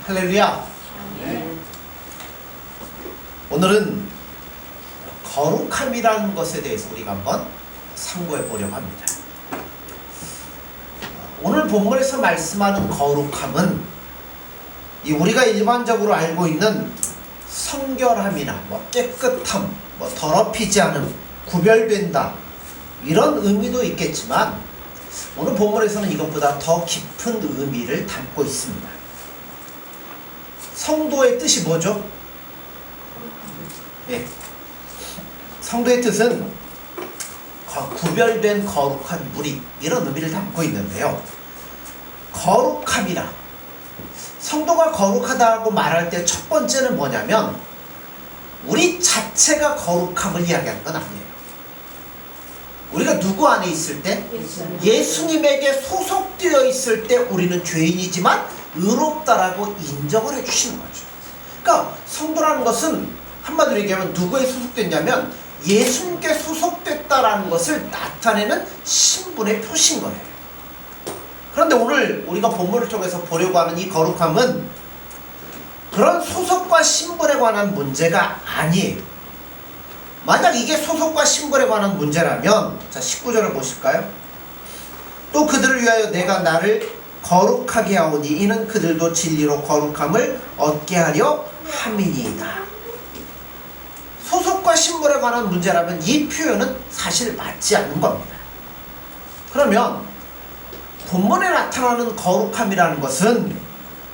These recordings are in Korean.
할렐루야. 오늘은 거룩함이라는 것에 대해서 우리가 한번 상고해 보려고 합니다. 오늘 본문에서 말씀하는 거룩함은 우리가 일반적으로 알고 있는 성결함이나 깨끗함, 더럽히지 않음, 구별된다 이런 의미도 있겠지만 오늘 본문에서는 이것보다 더 깊은 의미를 담고 있습니다. 성도의 뜻이 뭐죠? 성도의 뜻은 구별된 거룩한 무리 이런 의미를 담고 있는데요. 거룩함이라 성도가 거룩하다고 말할 때 첫 번째는 뭐냐면 우리 자체가 거룩함을 이야기하는 건 아니에요. 우리가 누구 안에 있을 때? 예수님에게 소속되어 있을 때 우리는 죄인이지만 의롭다라고 인정을 해주시는 거죠. 그러니까 성도라는 것은 한마디로 얘기하면 누구에 소속됐냐면 예수님께 소속됐다라는 것을 나타내는 신분의 표시인 거예요. 그런데 오늘 우리가 본문을 통해서 보려고 하는 이 거룩함은 그런 소속과 신분에 관한 문제가 아니에요. 만약 이게 소속과 신분에 관한 문제라면 자 19절을 보실까요? 또 그들을 위하여 내가 나를 거룩하게 하오니 이는 그들도 진리로 거룩함을 얻게 하려 함이니이다. 소속과 신분에 관한 문제라면 이 표현은 사실 맞지 않는 겁니다. 그러면 본문에 나타나는 거룩함이라는 것은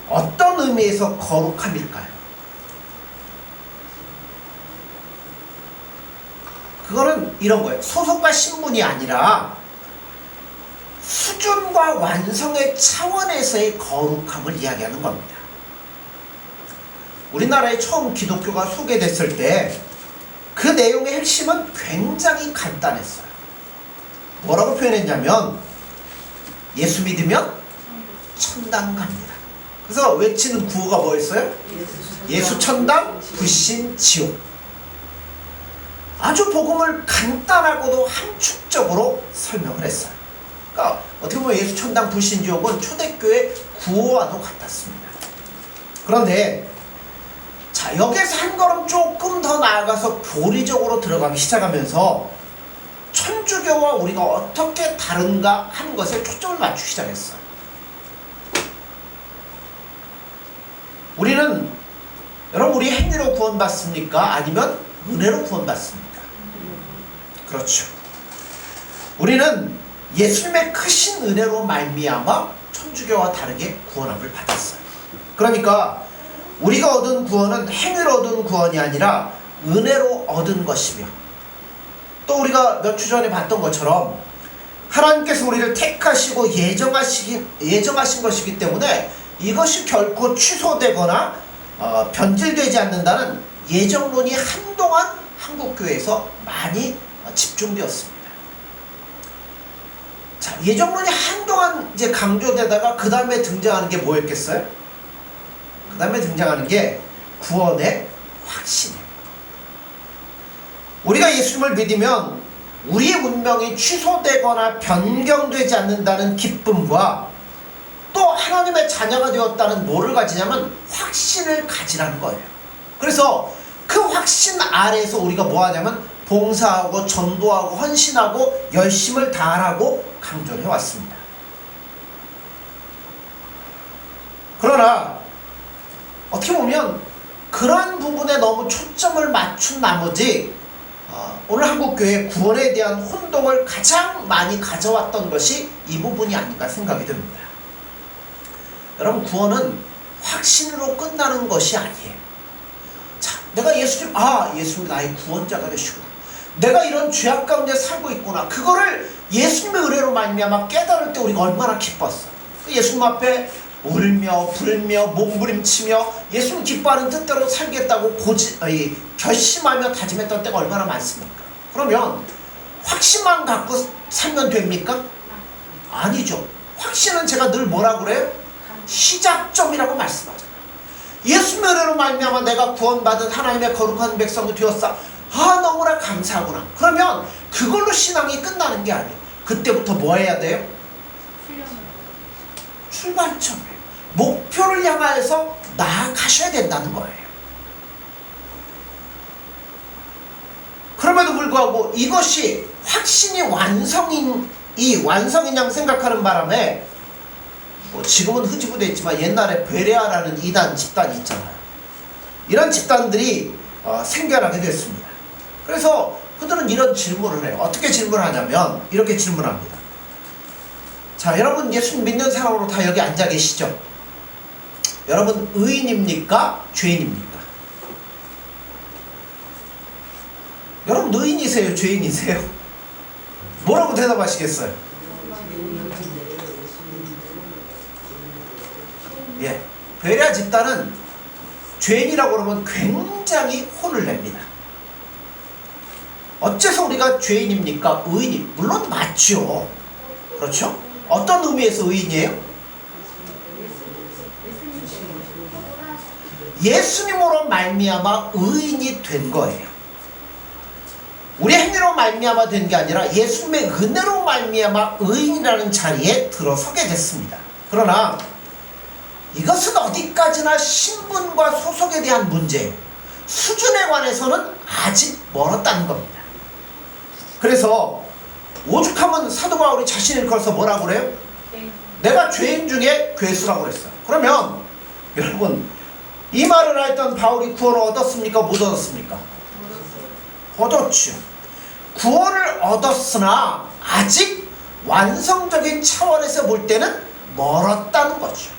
어떤 의미에서 거룩함일까요? 그거는 이런 거예요. 소속과 신분이 아니라 수준과 완성의 차원에서의 거룩함을 이야기하는 겁니다. 우리나라에 처음 기독교가 소개됐을 때 그 내용의 핵심은 굉장히 간단했어요. 뭐라고 표현했냐면 예수 믿으면 천당 갑니다. 그래서 외치는 구호가 뭐였어요? 예수 천당, 불신 지옥. 아주 복음을 간단하고도 함축적으로 설명을 했어요. 그러니까 어떻게 보면 예수 천당, 불신 지옥은 초대교회 구호와도 같았습니다. 그런데 자 여기에서 한 걸음 조금 더 나아가서 교리적으로 들어가기 시작하면서 천주교와 우리가 어떻게 다른가 하는 것에 초점을 맞추기 시작했어요. 우리는 여러분 우리 행위로 구원받습니까? 아니면 은혜로 구원받습니까? 그렇죠. 우리는 예수님의 크신 은혜로 말미암아 천주교와 다르게 구원함을 받았어요. 그러니까 우리가 얻은 구원은 행위로 얻은 구원이 아니라 은혜로 얻은 것이며 또 우리가 몇 주 전에 봤던 것처럼 하나님께서 우리를 택하시고 예정하신 것이기 때문에 이것이 결코 취소되거나 변질되지 않는다는 예정론이 한동안 한국교회에서 많이 집중되었습니다. 자, 예정론이 한동안 이제 강조되다가 그 다음에 등장하는 게 뭐였겠어요? 그 다음에 등장하는 게 구원의 확신이에요. 우리가 예수님을 믿으면 우리의 운명이 취소되거나 변경되지 않는다는 기쁨과 또 하나님의 자녀가 되었다는 뭐를 가지냐면 확신을 가지라는 거예요. 그래서 그 확신 아래에서 우리가 뭐 하냐면 봉사하고 전도하고 헌신하고 열심을 다하라고 강조를 해왔습니다. 그러나 어떻게 보면 그런 부분에 너무 초점을 맞춘 나머지 오늘 한국교회 구원에 대한 혼동을 가장 많이 가져왔던 것이 이 부분이 아닌가 생각이 듭니다. 여러분 구원은 확신으로 끝나는 것이 아니에요. 자, 내가 예수님 나의 구원자가 되시구나. 내가 이런 죄악 가운데 살고 있구나. 그거를 예수님의 은혜로 말미암아 깨달을 때 우리가 얼마나 기뻤어. 예수님 앞에 울며 불며 몸부림치며 예수님 기뻐하는 뜻대로 살겠다고 결심하며 다짐했던 때가 얼마나 많습니까? 그러면 확신만 갖고 살면 됩니까? 아니죠. 확신은 제가 늘 뭐라고 그래요? 시작점이라고 말씀하잖아요. 예수님의 은혜로 말미암아 내가 구원받은 하나님의 거룩한 백성이 되었어. 너무나 감사하구나. 그러면 그걸로 신앙이 끝나는 게 아니에요. 그때부터 뭐 해야 돼요? 출발점이에요. 목표를 향하여서 나아가셔야 된다는 거예요. 그럼에도 불구하고 이것이 확신이 완성인 양 생각하는 바람에 지금은 흐지부대 있지만 옛날에 베레아라는 이단 집단이 있잖아요. 이런 집단들이 생겨나게 됐습니다. 그래서 그들은 이런 질문을 해요. 어떻게 질문하냐면 이렇게 질문합니다. 자, 여러분 예수님 믿는 사람으로 다 여기 앉아 계시죠? 여러분 의인입니까? 죄인입니까? 여러분 의인이세요? 죄인이세요? 뭐라고 대답하시겠어요? 예, 베레아 집단은 죄인이라고 그러면 굉장히 혼을 냅니다. 어째서 우리가 죄인입니까? 의인이? 물론 맞죠. 그렇죠? 어떤 의미에서 의인이에요? 예수님으로 말미암아 의인이 된 거예요. 우리 행위로 말미암아 된 게 아니라 예수님의 은혜로 말미암아 의인이라는 자리에 들어서게 됐습니다. 그러나 이것은 어디까지나 신분과 소속에 대한 문제예요. 수준에 관해서는 아직 멀었다는 겁니다. 그래서 오죽하면 사도 바울이 자신을 걸어서 뭐라고 그래요? 내가 죄인 중에 괴수라고 그랬어요. 그러면 여러분 이 말을 했던 바울이 구원을 얻었습니까? 못 얻었습니까? 얻었죠. 구원을 얻었으나 아직 완성적인 차원에서 볼 때는 멀었다는 거죠.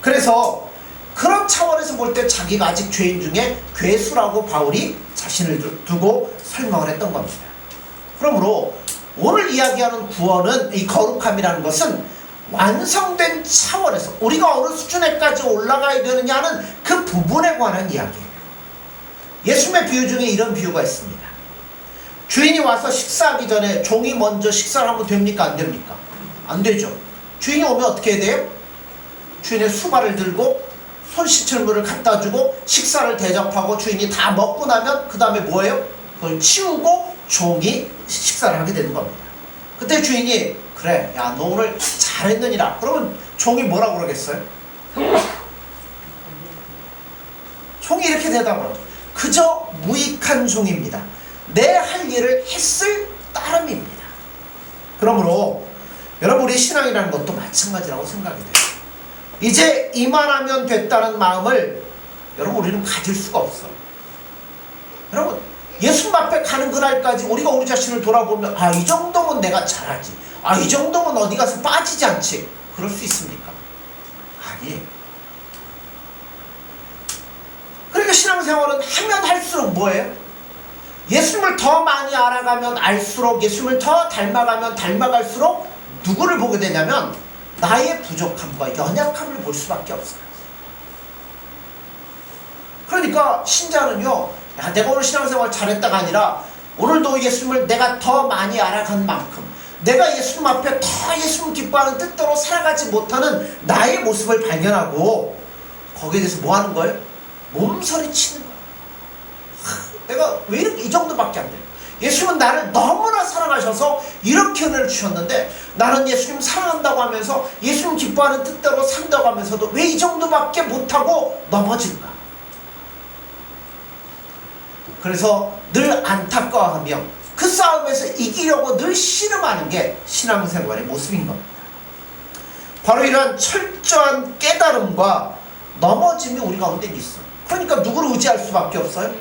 그래서 그런 차원에서 볼 때 자기가 아직 죄인 중에 괴수라고 바울이 자신을 두고 설명을 했던 겁니다. 그러므로 오늘 이야기하는 구원은, 이 거룩함이라는 것은 완성된 차원에서 우리가 어느 수준에까지 올라가야 되느냐는 그 부분에 관한 이야기예요. 예수님의 비유 중에 이런 비유가 있습니다. 주인이 와서 식사하기 전에 종이 먼저 식사를 하면 됩니까? 안 됩니까? 안 되죠. 주인이 오면 어떻게 해야 돼요? 주인의 수발을 들고 손 씻을 물을 갖다 주고 식사를 대접하고 주인이 다 먹고 나면 그 다음에 뭐예요? 그걸 치우고 종이 식사를 하게 되는 겁니다. 그때 주인이 그래, 야, 너 오늘 잘했느니라. 그러면 종이 뭐라고 그러겠어요? 종이 이렇게 대답을 하죠. 그저 무익한 종입니다. 내 할 일을 했을 따름입니다. 그러므로 여러분 우리 신앙이라는 것도 마찬가지라고 생각이 돼요. 이제 이만하면 됐다는 마음을 여러분 우리는 가질 수가 없어요. 여러분 예수님 앞에 가는 그날까지 우리가 우리 자신을 돌아보면 아, 이 정도면 내가 잘하지, 아, 이 정도면 어디 가서 빠지지 않지, 그럴 수 있습니까? 아니에요. 그러니까 신앙생활은 하면 할수록 뭐예요? 예수님을 더 많이 알아가면 알수록, 예수님을 더 닮아가면 닮아갈수록 누구를 보게 되냐면 나의 부족함과 연약함을 볼 수밖에 없어요. 그러니까 신자는요, 야, 내가 오늘 신앙생활 잘했다가 아니라 오늘도 예수님을 내가 더 많이 알아간 만큼 내가 예수님 앞에 더 예수님 기뻐하는 뜻대로 살아가지 못하는 나의 모습을 발견하고 거기에 대해서 뭐 하는 거예요? 몸서리 치는 거예요. 내가 왜 이렇게 이 정도밖에 안 돼요? 예수님은 나를 너무나 사랑하셔서 이렇게 은혜를 주셨는데 나는 예수님 사랑한다고 하면서 예수님 기뻐하는 뜻대로 산다고 하면서도 왜 이 정도밖에 못하고 넘어질까? 그래서 늘 안타까워하며 그 싸움에서 이기려고 늘 씨름하는 게 신앙생활의 모습인 겁니다. 바로 이러한 철저한 깨달음과 넘어짐이 우리 가운데 있어. 그러니까 누구를 의지할 수밖에 없어요?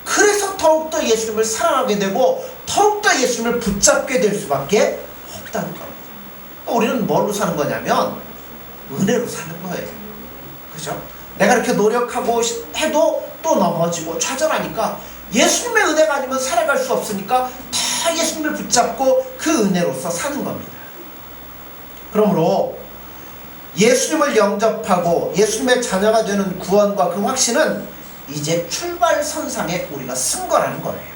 그래서 더욱더 예수님을 사랑하게 되고 더욱더 예수님을 붙잡게 될 수밖에 없다는 겁니다. 우리는 뭘로 사는 거냐면 은혜로 사는 거예요. 그죠? 내가 이렇게 노력하고 해도 또 넘어지고 좌절하니까 예수님의 은혜가 아니면 살아갈 수 없으니까 다 예수님을 붙잡고 그 은혜로서 사는 겁니다. 그러므로 예수님을 영접하고 예수님의 자녀가 되는 구원과 그 확신은 이제 출발선상에 우리가 쓴 거라는 거예요.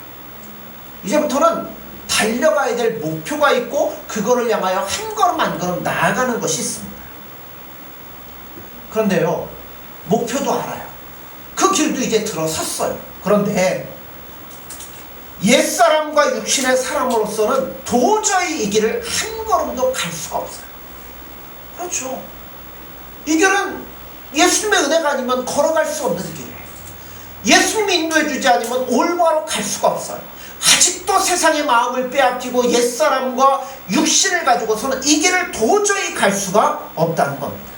이제부터는 달려가야 될 목표가 있고 그거를 향하여 한 걸음 한 걸음 나아가는 것이 있습니다. 그런데요, 목표도 알아요. 그 길도 이제 들어섰어요. 그런데 옛사람과 육신의 사람으로서는 도저히 이 길을 한 걸음도 갈 수가 없어요. 그렇죠. 이 길은 예수님의 은혜가 아니면 걸어갈 수 없는 길이에요. 예수님이 인도해주지 않으면 올바로 갈 수가 없어요. 아직도 세상의 마음을 빼앗기고 옛사람과 육신을 가지고서는 이 길을 도저히 갈 수가 없다는 겁니다.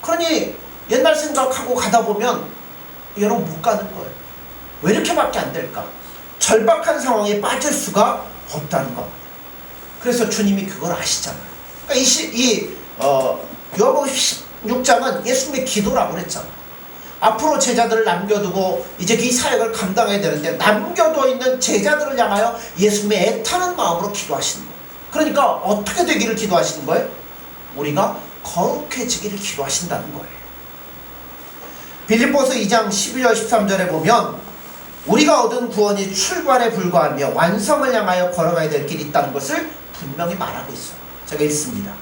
그러니 옛날 생각하고 가다 보면 여러분 못 가는 거예요. 왜 이렇게밖에 안 될까? 절박한 상황에 빠질 수가 없다는 겁니다. 그래서 주님이 그걸 아시잖아요. 그러니까 요한복음 16장은 예수님의 기도라고 그랬잖아요. 앞으로 제자들을 남겨두고 이제 이 사역을 감당해야 되는데 남겨둬 있는 제자들을 향하여 예수님의 애타는 마음으로 기도하시는 거예요. 그러니까 어떻게 되기를 기도하시는 거예요? 우리가 거룩해지기를 기도하신다는 거예요. 빌립보서 2장 12절 13절에 보면 우리가 얻은 구원이 출발에 불과하며 완성을 향하여 걸어가야 될 길이 있다는 것을 분명히 말하고 있어요. 제가 읽습니다.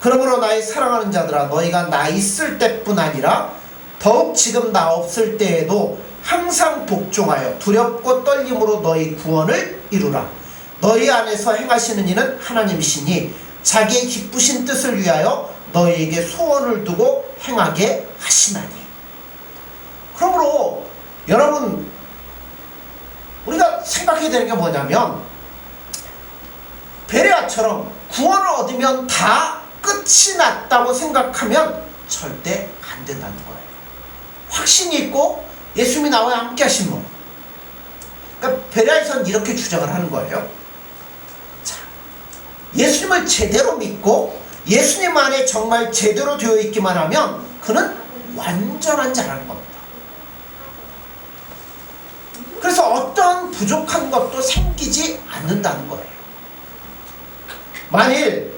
그러므로 나의 사랑하는 자들아, 너희가 나 있을 때뿐 아니라 더욱 지금 나 없을 때에도 항상 복종하여 두렵고 떨림으로 너희 구원을 이루라. 너희 안에서 행하시는 이는 하나님이시니 자기의 기쁘신 뜻을 위하여 너희에게 소원을 두고 행하게 하시나니. 그러므로 여러분, 우리가 생각해야 되는 게 뭐냐면 베레아처럼 구원을 얻으면 다 끝이 났다고 생각하면 절대 안 된다는 거예요. 확신이 있고 예수님이 나와 함께 하신 분. 그러니까 베레아에서는 이렇게 주장을 하는 거예요. 자, 예수님을 제대로 믿고 예수님 안에 정말 제대로 되어 있기만 하면 그는 완전한 자라는 겁니다. 그래서 어떤 부족한 것도 생기지 않는다는 거예요. 만일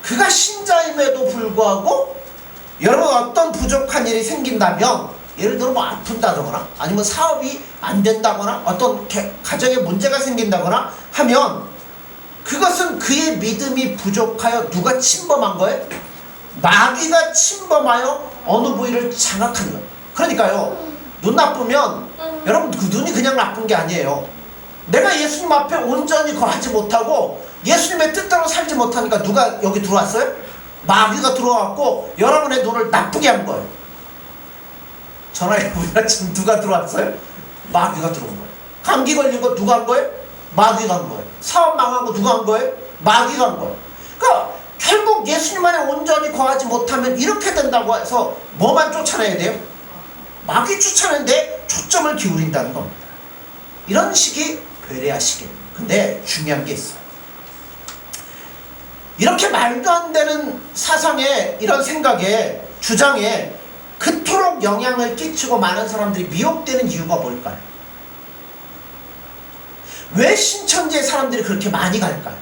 그가 신자임에도 불구하고 여러분 어떤 부족한 일이 생긴다면, 예를 들어 뭐 아픈다거나 아니면 사업이 안 된다거나 어떤 가정에 문제가 생긴다거나 하면 그것은 그의 믿음이 부족하여 누가 침범한 거예요? 마귀가 침범하여 어느 부위를 장악한 거예요. 그러니까요, 눈 나쁘면 여러분 그 눈이 그냥 나쁜 게 아니에요. 내가 예수님 앞에 온전히 거하지 못하고 예수님의 뜻대로 살지 못하니까 누가 여기 들어왔어요? 마귀가 들어왔고 여러분의 눈을 나쁘게 한 거예요. 전화해보니까 지금 누가 들어왔어요? 마귀가 들어온 거예요. 감기 걸린 거 누가 한 거예요? 마귀가 한 거예요. 사업 망한 거 누가 한 거예요? 마귀가 한 거예요. 그러니까 결국 예수님 안에 온전히 거하지 못하면 이렇게 된다고 해서 뭐만 쫓아내야 돼요? 마귀 쫓아내는데 초점을 기울인다는 겁니다. 이런 식이 베레아식입니다. 근데 중요한 게 있어요. 이렇게 말도 안 되는 사상에, 이런 생각에, 주장에 그토록 영향을 끼치고 많은 사람들이 미혹되는 이유가 뭘까요? 왜 신천지에 사람들이 그렇게 많이 갈까요?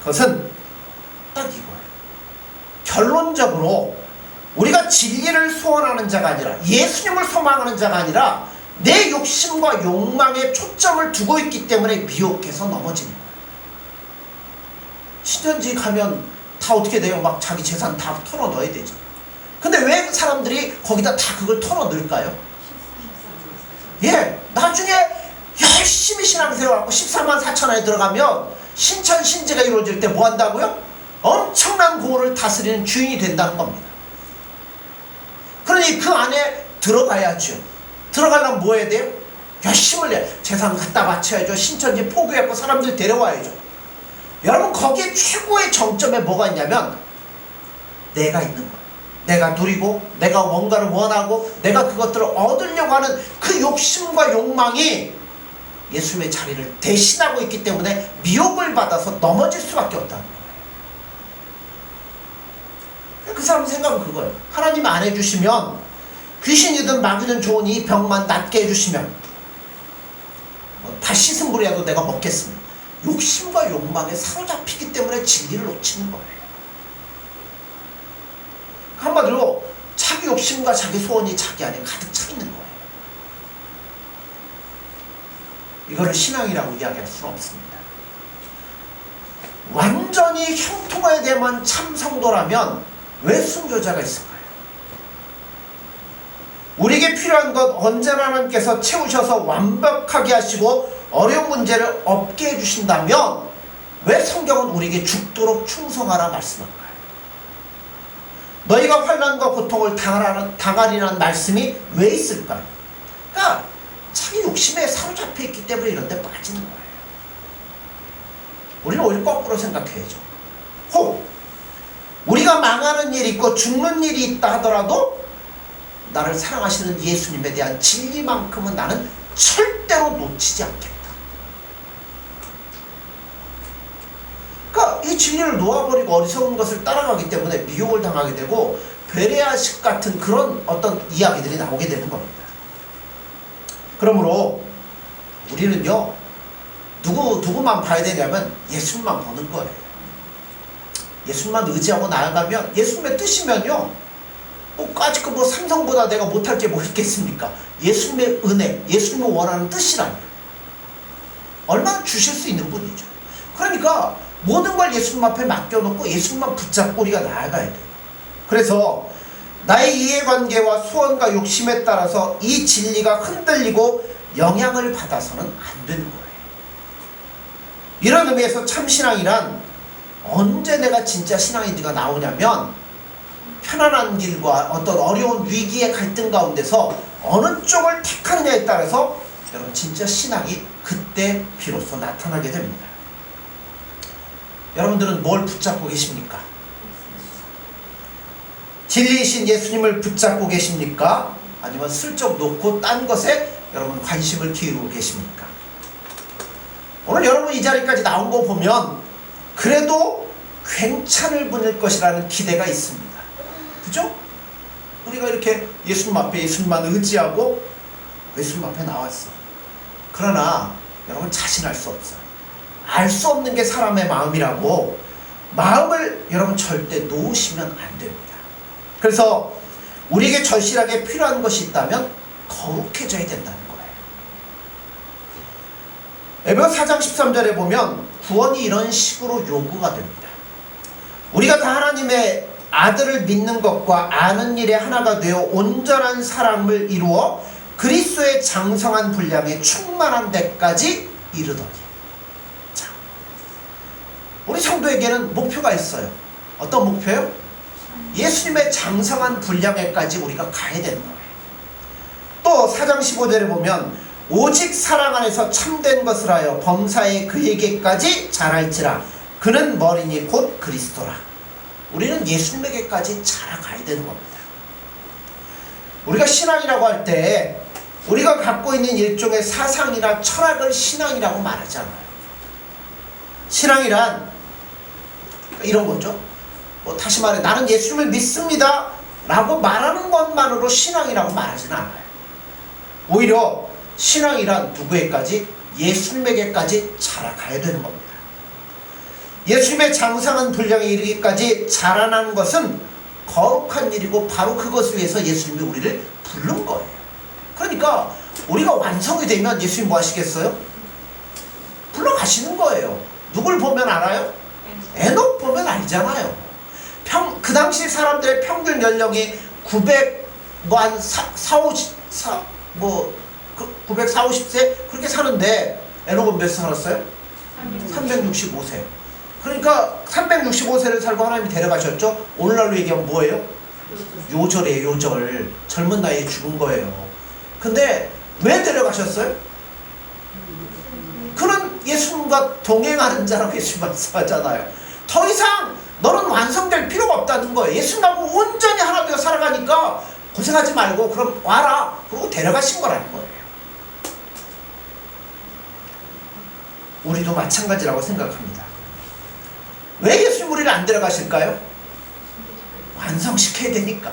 그것은 딱 이거예요. 결론적으로 우리가 진리를 소원하는 자가 아니라, 예수님을 소망하는 자가 아니라 내 욕심과 욕망에 초점을 두고 있기 때문에 미혹해서 넘어지는 거예요. 신천지 가면 다 어떻게 돼요? 막 자기 재산 다 털어 넣어야 되죠. 근데 왜 사람들이 거기다 다 그걸 털어 넣을까요? 예, 나중에 열심히 신앙생활하고 14만 4천 원에 들어가면 신천 신제가 이루어질 때 뭐 한다고요? 엄청난 고을을 다스리는 주인이 된다는 겁니다. 그러니 그 안에 들어가야죠. 들어가려면 뭐 해야 돼요? 열심을 내. 재산 갖다 바쳐야죠. 신천지 포교했고 사람들 데려와야죠. 여러분, 거기에 최고의 정점에 뭐가 있냐면 내가 있는 거예요. 내가 누리고 내가 뭔가를 원하고 내가 그것들을 얻으려고 하는 그 욕심과 욕망이 예수님의 자리를 대신하고 있기 때문에 미혹을 받아서 넘어질 수밖에 없다는 거예요. 그 사람 생각은 그거예요. 하나님 안 해주시면, 귀신이든 마귀든 좋으니 이 병만 낫게 해주시면 밥 씻은 물이라도 내가 먹겠습니다. 욕심과 욕망에 사로잡히기 때문에 진리를 놓치는 거예요. 한마디로 자기 욕심과 자기 소원이 자기 안에 가득 차 있는 거예요. 이거를 신앙이라고 이야기할 수는 없습니다. 완전히 형통에 대한 참 성도라면 왜 순교자가 있을까요? 우리에게 필요한 것 언제나 하나님께서 채우셔서 완벽하게 하시고 어려운 문제를 없게 해주신다면 왜 성경은 우리에게 죽도록 충성하라 말씀할까요? 너희가 환난과 고통을 당하리라는 말씀이 왜 있을까요? 그러니까 자기 욕심에 사로잡혀 있기 때문에 이런 데 빠지는 거예요. 우리는 오히려 거꾸로 생각해야죠. 혹 우리가 망하는 일이 있고 죽는 일이 있다 하더라도 나를 사랑하시는 예수님에 대한 진리만큼은 나는 절대로 놓치지 않겠다. 그러니까 이 진리를 놓아버리고 어리석은 것을 따라가기 때문에 미혹을 당하게 되고 베레아식 같은 그런 어떤 이야기들이 나오게 되는 겁니다. 그러므로 우리는요, 누구만 봐야 되냐면 예수님만 보는 거예요. 예수님만 의지하고 나아가면, 예수님의 뜻이면요, 아직 삼성보다 내가 못할 게 뭐 있겠습니까? 예수님의 은혜, 예수님이 원하는 뜻이라면 얼마나 주실 수 있는 분이죠. 그러니까 모든 걸 예수님 앞에 맡겨놓고 예수님만 붙잡고 우리가 나아가야 돼요. 그래서 나의 이해관계와 소원과 욕심에 따라서 이 진리가 흔들리고 영향을 받아서는 안 되는 거예요. 이런 의미에서 참신앙이란 언제 내가 진짜 신앙인지가 나오냐면, 편안한 길과 어떤 어려운 위기의 갈등 가운데서 어느 쪽을 택하느냐에 따라서 여러분 진짜 신앙이 그때 비로소 나타나게 됩니다. 여러분들은 뭘 붙잡고 계십니까? 진리이신 예수님을 붙잡고 계십니까? 아니면 슬쩍 놓고 딴 것에 여러분 관심을 기울이고 계십니까? 오늘 여러분 이 자리까지 나온 거 보면 그래도 괜찮을 분일 것이라는 기대가 있습니다. 그죠? 우리가 이렇게 예수님 앞에 예수님만 의지하고 예수님 앞에 나왔어. 그러나 여러분 자신할 수 없어요. 알 수 없는 게 사람의 마음이라고, 마음을 여러분 절대 놓으시면 안 됩니다. 그래서 우리에게 절실하게 필요한 것이 있다면 거룩해져야 된다는 거예요. 에베소 4장 13절에 보면 구원이 이런 식으로 요구가 됩니다. 우리가 다 하나님의 아들을 믿는 것과 아는 일에 하나가 되어 온전한 사람을 이루어 그리스도의 장성한 분량에 충만한 데까지 이르더니. 자, 우리 성도에게는 목표가 있어요. 어떤 목표요? 예수님의 장성한 분량에까지 우리가 가야 되는 거예요. 또 4장 15절에 보면 오직 사랑 안에서 참된 것을 하여 범사에 그에게까지 자랄지라. 그는 머리니 곧 그리스도라. 우리는 예수님에게까지 자라가야 되는 겁니다. 우리가 신앙이라고 할 때 우리가 갖고 있는 일종의 사상이나 철학을 신앙이라고 말하잖아요. 신앙이란 이런 거죠. 다시 말해, 나는 예수님을 믿습니다 라고 말하는 것만으로 신앙이라고 말하지는 않아요. 오히려 신앙이란 누구에게까지? 예수님에게까지 자라가야 되는 겁니다. 예수님의 장성한 분량에 이르기까지 자라나는 것은 거룩한 일이고, 바로 그것을 위해서 예수님이 우리를 부른 거예요. 그러니까 우리가 완성이 되면 예수님 뭐 하시겠어요? 불러가시는 거예요. 누굴 보면 알아요? 에녹 보면 알잖아요. 그 당시 사람들의 평균 연령이 940세 그렇게 사는데, 에녹은 몇 세 살았어요? 365세. 그러니까 365세를 살고 하나님이 데려가셨죠. 오늘날로 얘기하면 뭐예요? 요절이에요. 요절. 젊은 나이에 죽은 거예요. 근데 왜 데려가셨어요? 그는 예수님과 동행하는 자라고 예수님 말씀하잖아요. 더 이상 너는 완성될 필요가 없다는 거예요. 예수님하고 온전히 하나 되어 살아가니까 고생하지 말고 그럼 와라. 그러고 데려가신 거라는 거예요. 우리도 마찬가지라고 생각합니다. 왜 예수님 우리를 안 데려가실까요? 완성시켜야 되니까.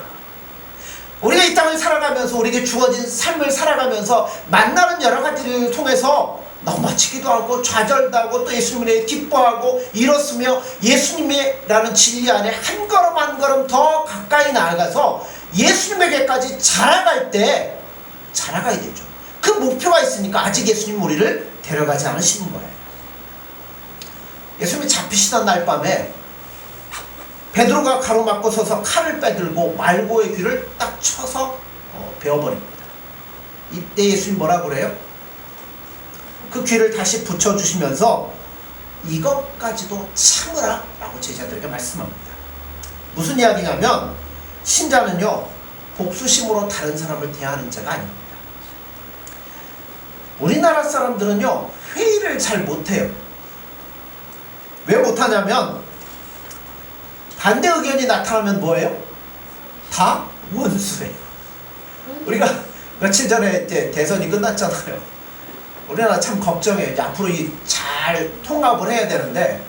우리가 이 땅을 살아가면서, 우리에게 주어진 삶을 살아가면서 만나는 여러 가지를 통해서 넘어지기도 하고 좌절도 하고 또 예수님에 기뻐하고 이렇으며 예수님이라는 진리 안에 한 걸음 한 걸음 더 가까이 나아가서 예수님에게까지 자라갈 때 자라가야 되죠. 그 목표가 있으니까 아직 예수님 우리를 데려가지 않으시는 거예요. 예수님이 잡히시던 날 밤에 베드로가 가로막고 서서 칼을 빼들고 말고의 귀를 딱 쳐서 베어버립니다. 이때 예수님 뭐라고 그래요? 그 귀를 다시 붙여주시면서 이것까지도 참으라 라고 제자들에게 말씀합니다. 무슨 이야기냐면 신자는요 복수심으로 다른 사람을 대하는 자가 아닙니다. 우리나라 사람들은요 회의를 잘 못해요. 왜 못하냐면 반대 의견이 나타나면 뭐예요? 다 원수예요. 우리가 며칠 전에 이제 대선이 끝났잖아요. 우리나라 참 걱정해요. 이제 앞으로 잘 통합을 해야 되는데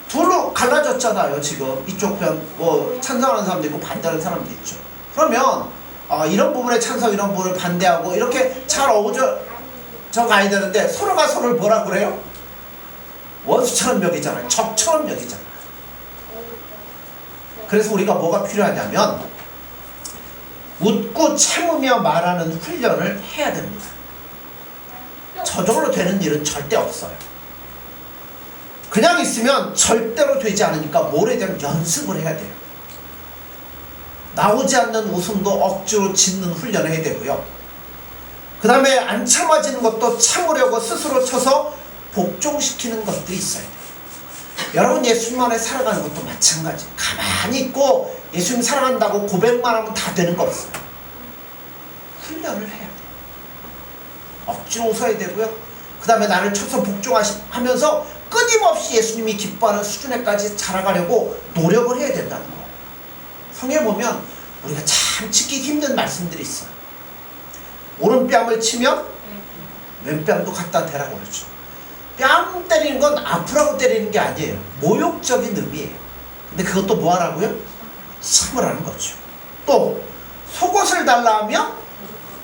둘로 갈라졌잖아요. 지금 이쪽 편 뭐 찬성하는 사람도 있고 반대하는 사람도 있죠. 그러면 이런 부분에 찬성, 이런 부분을 반대하고 이렇게 잘 어우러져 가야 되는데 서로가 서로를 뭐라 그래요? 원수처럼 여기잖아요. 적처럼 여기잖아요. 그래서 우리가 뭐가 필요하냐면 웃고 참으며 말하는 훈련을 해야 됩니다. 저절로 되는 일은 절대 없어요. 그냥 있으면 절대로 되지 않으니까 뭐에 대한 연습을 해야 돼요. 나오지 않는 웃음도 억지로 짓는 훈련을 해야 되고요. 그 다음에 안 참아지는 것도 참으려고 스스로 쳐서 복종시키는 것들이 있어야 돼요. 여러분 예수님 안에 살아가는 것도 마찬가지. 가만히 있고 예수님 사랑한다고 고백만 하면 다 되는 거 없어요. 훈련을 해야 돼요. 억지로 웃어야 되고요. 그 다음에 나를 쳐서 복종하면서 끊임없이 예수님이 기뻐하는 수준에까지 자라가려고 노력을 해야 된다는 거예요. 성경에 보면 우리가 참 지키기 힘든 말씀들이 있어요. 오른뺨을 치면 왼뺨도 갖다 대라고 그러죠. 뺨 때리는 건 아프라고 때리는 게 아니에요. 모욕적인 의미예요. 근데 그것도 뭐 하라고요? 참으라는 거죠. 또 속옷을 달라 하면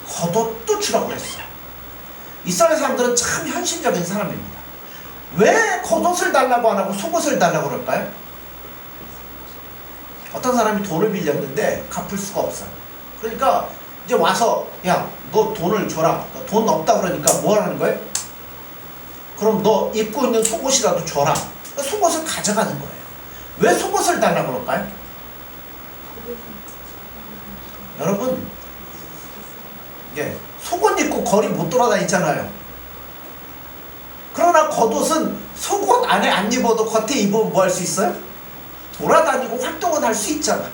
겉옷도 주라고 했어요. 이스라엘 사람들은 참 현실적인 사람입니다. 왜 겉옷을 달라고 안 하고 속옷을 달라고 그럴까요? 어떤 사람이 돈을 빌렸는데 갚을 수가 없어요. 그러니까 이제 와서 야, 너 돈을 줘라. 돈 없다 그러니까 뭐 하라는 거예요? 그럼 너 입고 있는 속옷이라도 줘라. 속옷을 가져가는 거예요. 왜 속옷을 달라고 그럴까요? 여러분 속옷 입고 거리 못 돌아다니잖아요. 그러나 겉옷은 속옷 안에 안 입어도 겉에 입으면 뭐 할 수 있어요? 돌아다니고 활동은 할 수 있잖아요.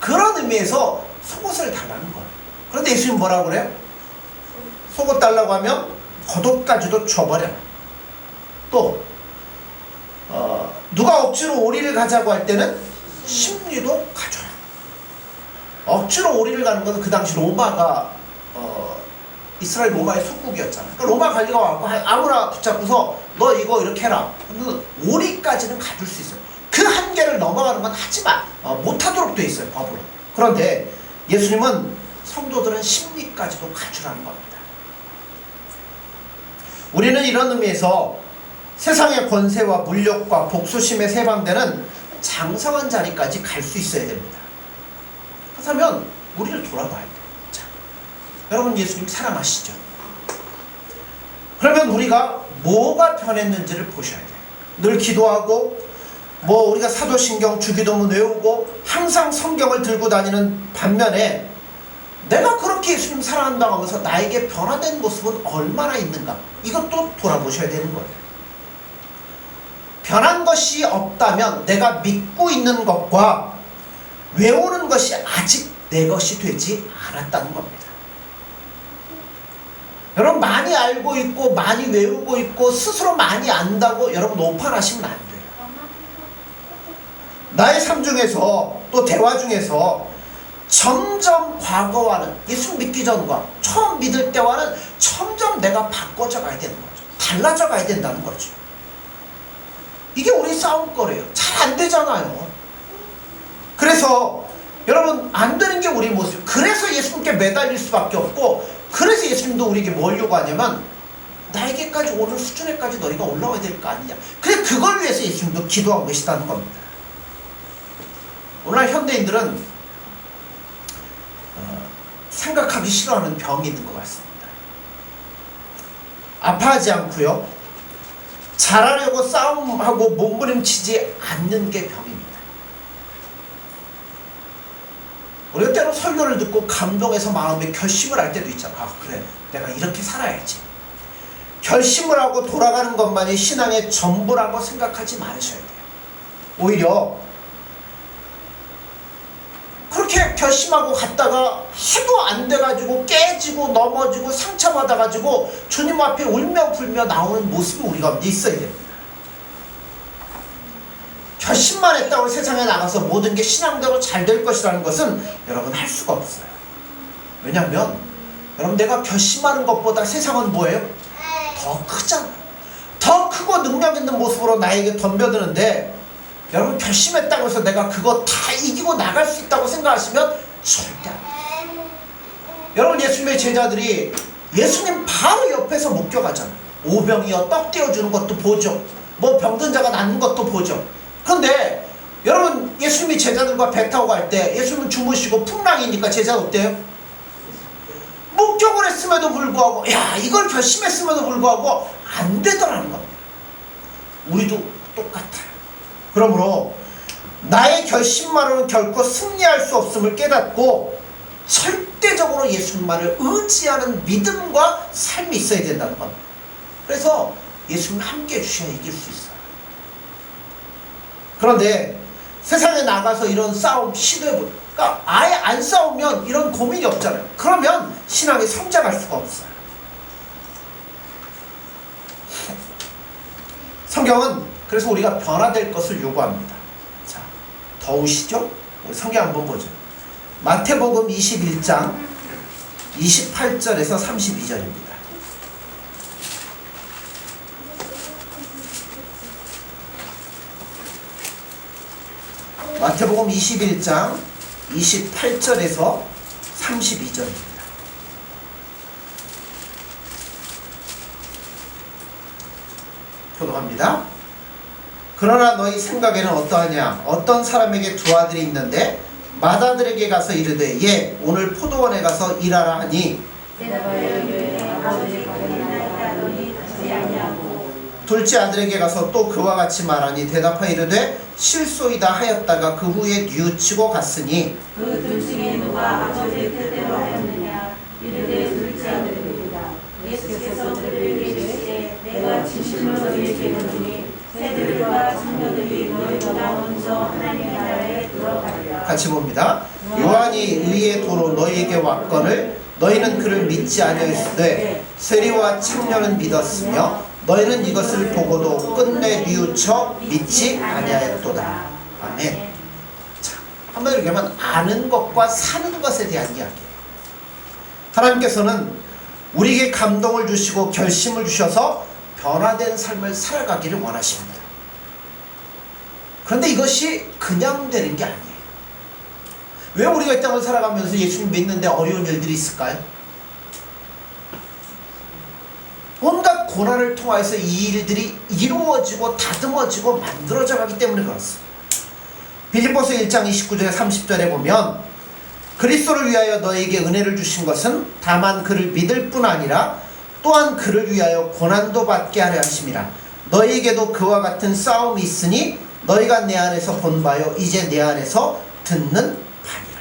그런 의미에서 속옷을 달라는 거예요. 그런데 예수님 뭐라고 그래요? 속옷 달라고 하면 겉옷까지도 줘버려. 또 누가 억지로 오리를 가자고 할 때는 심리도 가져라. 억지로 오리를 가는 것은 그 당시 로마가 이스라엘 로마의 속국이었잖아요. 그러니까 로마 관리가 와서 아무나 붙잡고서 너 이거 이렇게 해라. 그러면 오리까지는 가줄 수 있어요. 그 한계를 넘어가는 건 하지만 못하도록 돼 있어요. 법으로. 그런데 예수님은 성도들은 심리까지도 가주라는 겁니다. 우리는 이런 의미에서 세상의 권세와 물욕과 복수심에 세방되는 장성한 자리까지 갈 수 있어야 됩니다. 그렇다면 우리를 돌아봐야 돼요. 자, 여러분 예수님 사랑하시죠? 그러면 우리가 뭐가 변했는지를 보셔야 돼요. 늘 기도하고 우리가 사도신경 주기도문 외우고 항상 성경을 들고 다니는 반면에 내가 그렇게 예수님 사랑한다고 하면서 나에게 변화된 모습은 얼마나 있는가, 이것도 돌아보셔야 되는 거예요. 변한 것이 없다면 내가 믿고 있는 것과 외우는 것이 아직 내 것이 되지 않았다는 겁니다. 여러분 많이 알고 있고 많이 외우고 있고 스스로 많이 안다고 여러분 오판하시면 안 돼요. 나의 삶 중에서 또 대화 중에서 점점 과거와는, 예수 믿기 전과 처음 믿을 때와는 점점 내가 바꿔져 가야 되는 거죠. 달라져 가야 된다는 거죠. 이게 우리 싸움거리예요. 잘 안 되잖아요. 그래서 여러분 안 되는 게 우리 모습. 그래서 예수님께 매달릴 수밖에 없고, 그래서 예수님도 우리에게 뭘 요구하냐면 나에게까지 오는 수준에까지 너희가 올라와야 될 거 아니냐. 그래, 그걸 위해서 예수님도 기도하고 계시다는 겁니다. 오늘 현대인들은 생각하기 싫어하는 병이 있는 것 같습니다. 아파하지 않고요, 잘하려고 싸움하고 몸부림치지 않는 게 병입니다. 우리가 때로 설교를 듣고 감동해서 마음에 결심을 할 때도 있잖아. 아, 그래, 내가 이렇게 살아야지. 결심을 하고 돌아가는 것만이 신앙의 전부라고 생각하지 말으셔야 돼요. 오히려 그렇게 결심하고 갔다가 해도 안 돼가지고 깨지고 넘어지고 상처받아가지고 주님 앞에 울며 불며 나오는 모습이 우리 가운데 있어야 됩니다. 결심만 했다고 세상에 나가서 모든 게 신앙대로 잘 될 것이라는 것은 여러분 할 수가 없어요. 왜냐하면 여러분 내가 결심하는 것보다 세상은 뭐예요? 더 크잖아요. 더 크고 능력 있는 모습으로 나에게 덤벼드는데 여러분 결심했다고 해서 내가 그거 다 이기고 나갈 수 있다고 생각하시면 절대 안 돼요. 여러분 예수님의 제자들이 예수님 바로 옆에서 목격하잖아요. 오병이어 떡 떼어주는 것도 보죠. 뭐 병든 자가 낫는 것도 보죠. 그런데 여러분 예수님이 제자들과 배 타고 갈 때 예수님은 주무시고 풍랑이니까 제자 어때요? 목격을 했음에도 불구하고 이걸 결심했음에도 불구하고 안 되더라는 겁니다. 우리도 똑같아요. 그러므로 나의 결심만으로는 결코 승리할 수 없음을 깨닫고 절대적으로 예수님만을 의지하는 믿음과 삶이 있어야 된다는 겁니다. 그래서 예수님 함께 해주셔야 이길 수 있어요. 그런데 세상에 나가서 이런 싸움 시도해보니까 아예 안 싸우면 이런 고민이 없잖아요. 그러면 신앙이 성장할 수가 없어요. 성경은 그래서 우리가 변화될 것을 요구합니다. 자, 더우시죠? 우리 성경 한번 보죠. 마태복음 21장 28절에서 32절입니다. 마태복음 21장 28절에서 32절입니다. 교독합니다. 그러나 너희 생각에는 어떠하냐? 어떤 사람에게 두 아들이 있는데 맏아들에게 가서 이르되 예 오늘 포도원에 가서 일하라 하니 둘째 아들에게 가서 또 그와 같이 말하니 대답하여 이르되 실소이다 하였다가 그 후에 뉘우치고 갔으니 그 둘 중에 누가 아버지의 뜻대로 하였느냐? 이르되 둘째 아들입니다. 예수께서 그들에게 이르시되 내가 진실로 너희에게 이르노니 새들과 창녀들이 너희보다 먼저 하나님의 나라에 들어가리라. 같이 봅니다. 요한이 의의 도로 너희에게 왔거늘 너희는 그를 믿지 아니하였으되 세리와 창녀는 믿었으며 너희는 이것을 보고도 끝내 뉘우쳐 믿지 아니하였도다. 아멘. 자, 한번 이렇게 하면 아는 것과 사는 것에 대한 이야기예요. 하나님께서는 우리에게 감동을 주시고 결심을 주셔서 변화된 삶을 살아가기를 원하십니다. 그런데 이것이 그냥 되는 게 아니에요. 왜 우리가 이 땅을 살아가면서 예수님 믿는데 어려운 일들이 있을까요? 온갖 고난을 통해서 이 일들이 이루어지고 다듬어지고 만들어져 가기 때문에 그렇습니다. 빌립보서 1장 29절 30절에 보면 그리스도를 위하여 너에게 은혜를 주신 것은 다만 그를 믿을 뿐 아니라 또한 그를 위하여 고난도 받게 하려 하심이라. 너희에게도 그와 같은 싸움이 있으니 너희가 내 안에서 본 바요 이제 내 안에서 듣는 바니라.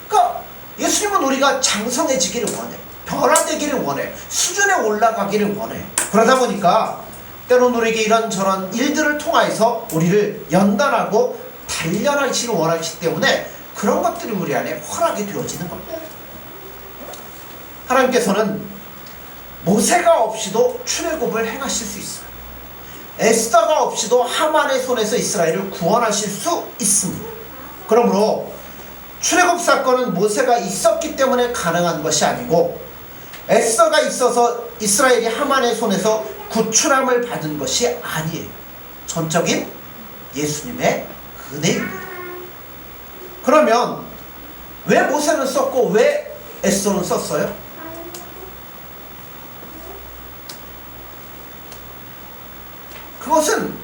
그러니까 예수님은 우리가 장성해지기를 원해. 변화되기를 원해. 수준에 올라가기를 원해. 그러다 보니까 때론 우리에게 이런저런 일들을 통해서 우리를 연단하고 단련하시길 원하시기 때문에 그런 것들이 우리 안에 허락이 되어지는 겁니다. 하나님께서는 모세가 없이도 출애굽을 행하실 수 있어요. 에스더가 없이도 하만의 손에서 이스라엘을 구원하실 수 있습니다. 그러므로 출애굽 사건은 모세가 있었기 때문에 가능한 것이 아니고 에스더가 있어서 이스라엘이 하만의 손에서 구출함을 받은 것이 아니에요. 전적인 예수님의 은혜입니다. 그러면 왜 모세는 썼고 왜 에스더는 썼어요? 그것은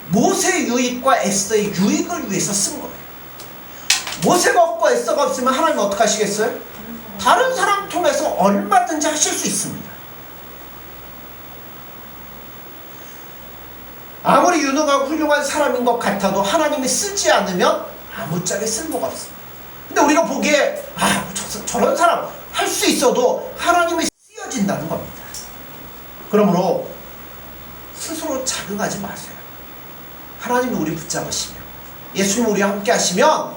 모세의 유익과 에스더의 유익을 위해서 쓴 거예요. 모세가 없고 에스더가 없으면 하나님은 어떻게 하시겠어요? 다른 사람 통해서 얼마든지 하실 수 있습니다. 아무리 유능하고 훌륭한 사람인 것 같아도 하나님이 쓰지 않으면 아무짝에 쓸모가 없습니다. 근데 우리가 보기에 저런 사람 할 수 있어도 하나님이 쓰여진다는 겁니다. 그러므로 스스로 자극하지 마세요. 하나님이 우리 붙잡으시면, 예수님 우리와 함께 하시면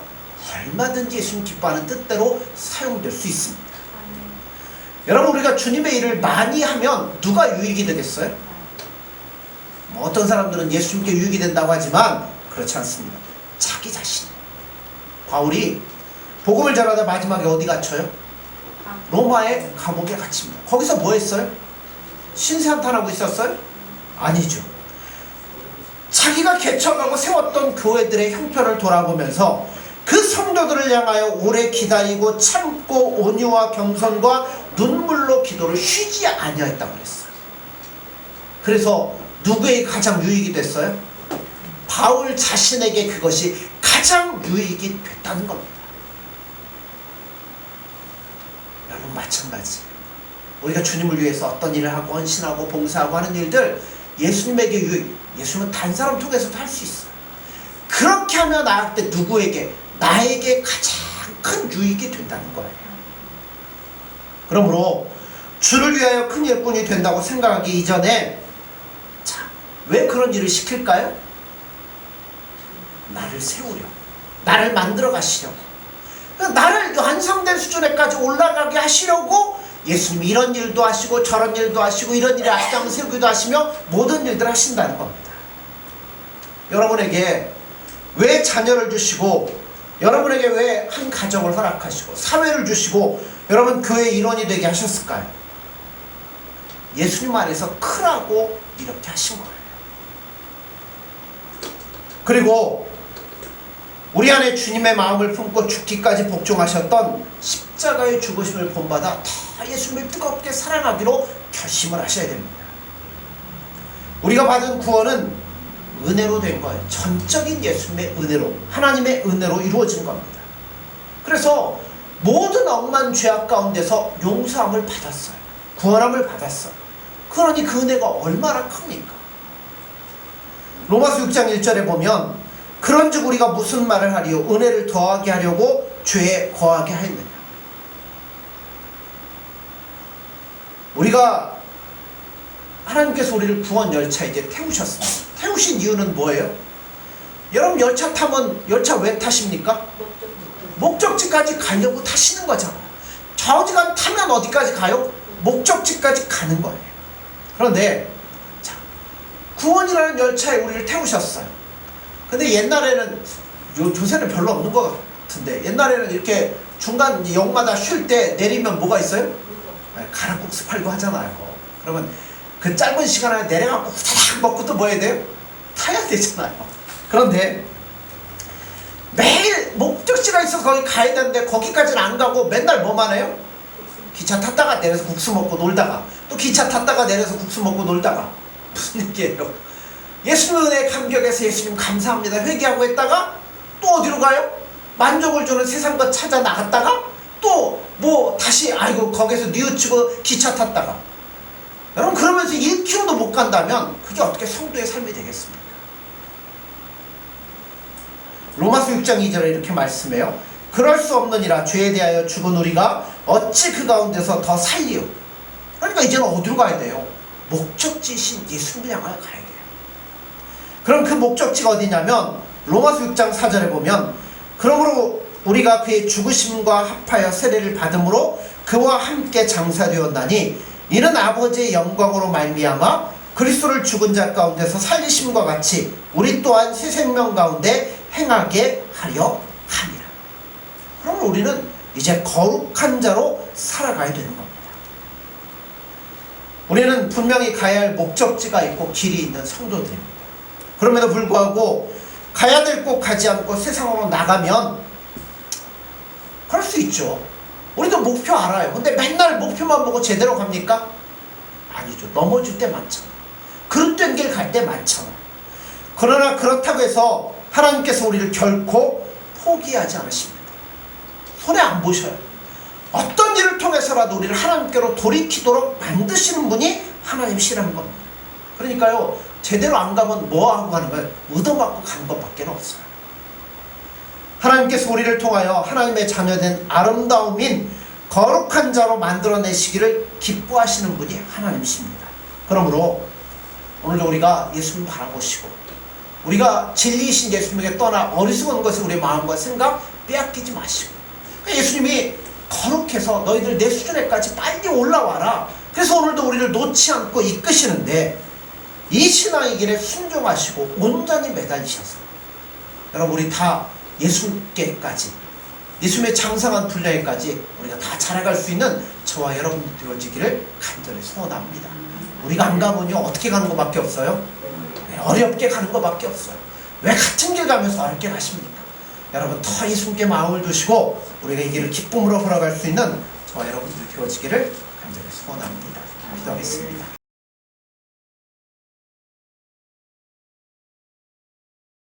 얼마든지 예수님 기뻐하는 뜻대로 사용될 수 있습니다. 여러분, 우리가 주님의 일을 많이 하면 누가 유익이 되겠어요? 뭐 어떤 사람들은 예수님께 유익이 된다고 하지만 그렇지 않습니다. 자기 자신. 바울이 복음을 전하다 마지막에 어디 갇혀요? 로마의 감옥에 갇힙니다. 거기서 뭐 했어요? 신세한탄하고 있었어요? 아니죠. 자기가 개척하고 세웠던 교회들의 형편을 돌아보면서 그 성도들을 향하여 오래 기다리고 참고 온유와 겸손과 눈물로 기도를 쉬지 아니하였다고 그랬어요. 그래서 누구에게 가장 유익이 됐어요? 바울 자신에게 그것이 가장 유익이 됐다는 겁니다. 여러분, 마찬가지. 우리가 주님을 위해서 어떤 일을 하고 헌신하고 봉사하고 하는 일들, 예수님에게 유익, 예수님은 다른 사람 통해서도 할 수 있어요. 그렇게 하며 나아갈 때 누구에게? 나에게 가장 큰 유익이 된다는 거예요. 그러므로 주를 위하여 큰 일꾼이 된다고 생각하기 이전에, 자, 왜 그런 일을 시킬까요? 나를 세우려고, 나를 만들어 가시려고, 나를 완성된 수준에까지 올라가게 하시려고 예수님이 이런 일도 하시고 저런 일도 하시고 이런 일에 앞장 세우기도 하시며 모든 일들을 하신다는 겁니다. 여러분에게 왜 자녀를 주시고, 여러분에게 왜 한 가정을 허락하시고 사회를 주시고 여러분 교회의 일원이 되게 하셨을까요? 예수님 안에서 크라고 이렇게 하신 거예요. 그리고 우리 안에 주님의 마음을 품고 죽기까지 복종하셨던 십자가의 죽으심을 본받아 다 예수님을 뜨겁게 사랑하기로 결심을 하셔야 됩니다. 우리가 받은 구원은 은혜로 된 거예요. 전적인 예수님의 은혜로, 하나님의 은혜로 이루어진 겁니다. 그래서 모든 억만 죄악 가운데서 용서함을 받았어요. 구원함을 받았어요. 그러니 그 은혜가 얼마나 큽니까? 로마서 6장 1절에 보면 그런즉 우리가 무슨 말을 하리요? 은혜를 더하게 하려고 죄에 거하게 하였느냐? 우리가 하나님께서 우리를 구원 열차에 이제 태우셨습니다. 태우신 이유는 뭐예요? 여러분, 열차 타면 열차 왜 타십니까? 목적지까지 가려고 타시는 거잖아요. 좌우지간 타면 어디까지 가요? 목적지까지 가는 거예요. 그런데 자, 구원이라는 열차에 우리를 태우셨어요. 근데 옛날에는, 요새는 별로 없는 것 같은데, 옛날에는 이렇게 중간 역마다 쉴 때 내리면 뭐가 있어요? 가락국수 팔고 하잖아요. 그러면 그 짧은 시간 안에 내려갖고 후다닥 먹고 또 뭐 해야 돼요? 타야 되잖아요. 그런데 매일 목적지가 있어서 거기 가야 되는데 거기까지는 안 가고 맨날 뭐만 해요? 기차 탔다가 내려서 국수 먹고 놀다가 또 기차 탔다가 내려서 국수 먹고 놀다가. 무슨 얘기예요? 예수님 은혜에 감격해서 예수님 감사합니다 회개하고 했다가 또 어디로 가요? 만족을 주는 세상 것 찾아 나갔다가 또 뭐 다시 아이고 거기서 뉘우치고 기차 탔다가. 여러분, 그러면서 1km도 못 간다면 그게 어떻게 성도의 삶이 되겠습니까? 로마서 6장 2절에 이렇게 말씀해요. 그럴 수 없느니라 죄에 대하여 죽은 우리가 어찌 그 가운데서 더 살리요? 그러니까 이제는 어디로 가야 돼요? 목적지신 예수님을 향하여 가야 돼요. 그럼 그 목적지가 어디냐면 로마서 6장 4절에 보면 그러므로 우리가 그의 죽으심과 합하여 세례를 받음으로 그와 함께 장사되었나니 이는 아버지의 영광으로 말미암아 그리스도를 죽은 자 가운데서 살리심과 같이 우리 또한 새 생명 가운데 행하게 하려 함이라. 그러면 우리는 이제 거룩한 자로 살아가야 되는 겁니다. 우리는 분명히 가야 할 목적지가 있고 길이 있는 성도들입니다. 그럼에도 불구하고 가야 될 곳 가지 않고 세상으로 나가면 그럴 수 있죠. 우리도 목표 알아요. 근데 맨날 목표만 보고 제대로 갑니까? 아니죠. 넘어질 때 많잖아. 그릇된 길 갈 때 많잖아. 그러나 그렇다고 해서 하나님께서 우리를 결코 포기하지 않으십니다. 손해 안 보셔요. 어떤 일을 통해서라도 우리를 하나님께로 돌이키도록 만드시는 분이 하나님이시라는 겁니다. 그러니까요, 제대로 안 가면 뭐 하고 가는 거예요? 얻어맞고 가는 것밖에 없어요. 하나님께서 우리를 통하여 하나님의 자녀된 아름다움인 거룩한 자로 만들어내시기를 기뻐하시는 분이 하나님이십니다. 그러므로 오늘도 우리가 예수님 바라보시고 우리가 진리이신 예수님에게 떠나 어리석은 것을 우리의 마음과 생각 빼앗기지 마시고 예수님이 거룩해서 너희들 내 수준에까지 빨리 올라와라. 그래서 오늘도 우리를 놓지 않고 이끄시는데 이 신앙의 길에 순종하시고 온전히 매달리셔서 여러분 우리 다 예수님께까지 예수님의 장성한 분량에까지 우리가 다 자라갈 수 있는 저와 여러분 되어지기를 간절히 소원합니다. 우리가 안 가면요 어떻게 가는 것밖에 없어요? 어렵게 가는 것밖에 없어요. 왜 같은 길 가면서 어렵게 가십니까? 여러분 더 예수님께 마음을 두시고 우리가 이 길을 기쁨으로 걸어갈 수 있는 저와 여러분들이 되어지기를 간절히 소원합니다. 기도하겠습니다.